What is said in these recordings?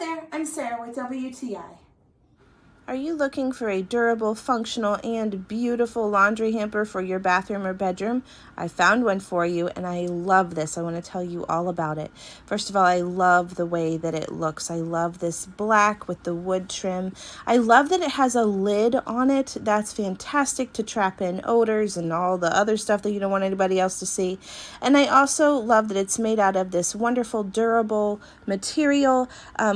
there, I'm Sarah with WTI. Are you looking for a durable, functional, and beautiful laundry hamper for your bathroom or bedroom? I found one for you, and I love this. I want to tell you all about it. First of all, I love the way that it looks. I love this black with the wood trim. I love that it has a lid on it. That's fantastic to trap in odors and all the other stuff that you don't want anybody else to see. And I also love that it's made out of this wonderful, durable material.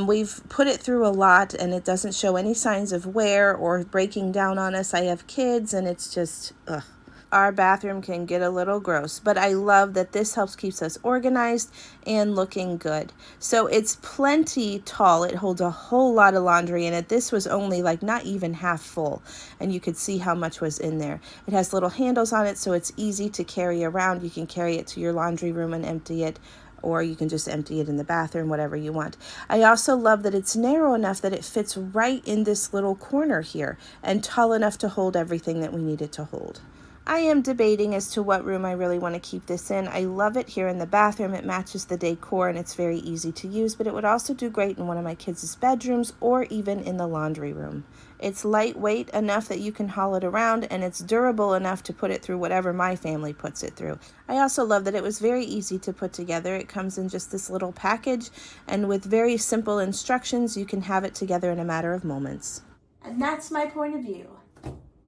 We've put it through a lot, and it doesn't show any signs of wear or breaking down on us. I have kids, and it's just, ugh. Our bathroom can get a little gross, but I love that this helps keeps us organized and looking good. So it's plenty tall. It holds a whole lot of laundry in it. This was only like not even half full, and you could see how much was in there. It has little handles on it, so it's easy to carry around. You can carry it to your laundry room and empty it, or you can just empty it in the bathroom, whatever you want. I also love that it's narrow enough that it fits right in this little corner here, and tall enough to hold everything that we need it to hold. I am debating as to what room I really want to keep this in. I love it here in the bathroom. It matches the decor and it's very easy to use, but it would also do great in one of my kids' bedrooms or even in the laundry room. It's lightweight enough that you can haul it around, and it's durable enough to put it through whatever my family puts it through. I also love that it was very easy to put together. It comes in just this little package, and with very simple instructions, you can have it together in a matter of moments. And that's my point of view.